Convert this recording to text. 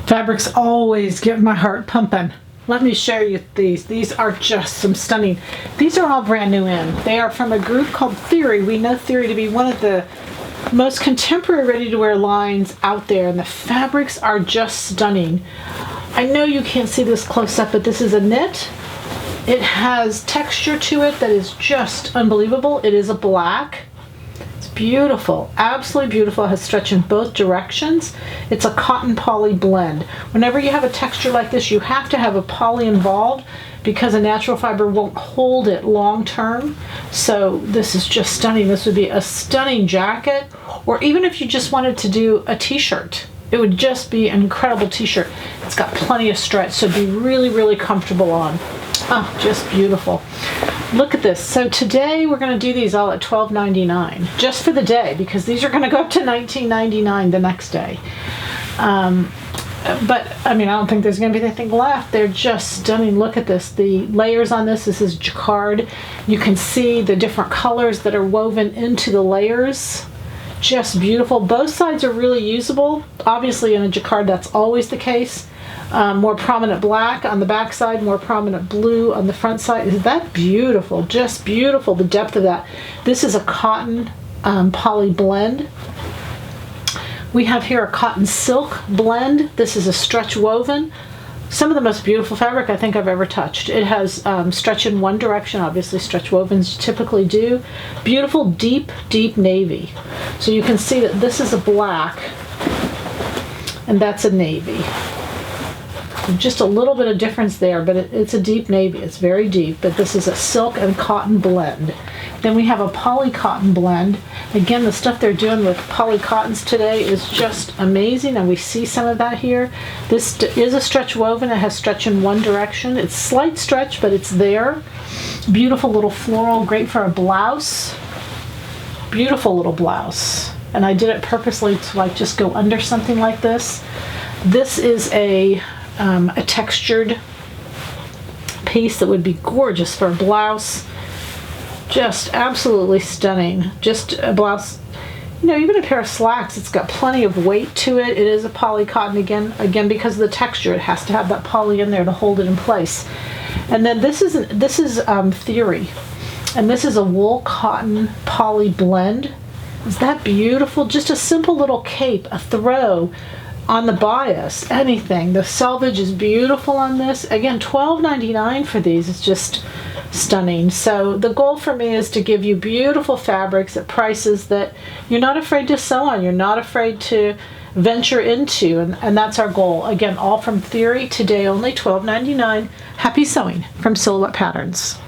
Fabrics always get my heart pumping. Let me show you these. These are just some stunning. These are all brand new in. They are from a group called Theory. We know Theory to be one of the most contemporary ready-to-wear lines out there, and the fabrics are just stunning. I know you can't see this close up, but this is a knit. It has texture to it that is just unbelievable. It is a black. It's beautiful, absolutely beautiful. It has stretch in both directions. It's a cotton poly blend. Whenever you have a texture like this, you have to have a poly involved because a natural fiber won't hold it long term. So this is just stunning. This would be a stunning jacket, or even if you just wanted to do a t-shirt, it would just be an incredible t-shirt. It's got plenty of stretch, so it'd be really, really comfortable on. Oh, just beautiful. Look at this. So today we're going to do these all at $12.99 just for the day, because these are going to go up to $19.99 the next day. But I mean, I don't think there's going to be anything left. They're just stunning. Look at this. The layers on this is jacquard. You can see the different colors that are woven into the layers. Just beautiful. Both sides are really usable. Obviously in a jacquard that's always the case. More prominent black on the back side, more prominent blue on the front side. Is that beautiful? Just beautiful, the depth of that. This is a cotton poly blend. We have here a cotton silk blend. This is a stretch woven. Some of the most beautiful fabric I think I've ever touched. It has stretch in one direction, obviously stretch wovens typically do. Beautiful deep, deep navy. So you can see that this is a black and that's a navy. Just a little bit of difference there, but it's a deep navy. It's very deep, but this is a silk and cotton blend. Then we have a poly cotton blend. Again, the stuff they're doing with poly cottons today is just amazing, and we see some of that here. This is a stretch woven. It has stretch in one direction. It's slight stretch, but it's there. Beautiful little floral, great for a blouse. Beautiful little blouse. And I did it purposely to like just go under something like this. This is a textured piece that would be gorgeous for a blouse. Just absolutely stunning. Just a blouse, you know, even a pair of slacks, it's got plenty of weight to it. It is a poly cotton again because of the texture. It has to have that poly in there to hold it in place. And then this is Theory, and this is a wool cotton poly blend. Is that beautiful? Just a simple little cape, a throw on the bias, anything. The selvage is beautiful on this. Again, $12.99 for these. It's just stunning. So the goal for me is to give you beautiful fabrics at prices that you're not afraid to sew on, you're not afraid to venture into, and that's our goal. Again, all from Theory, today only $12.99. Happy sewing from Silhouette Patterns.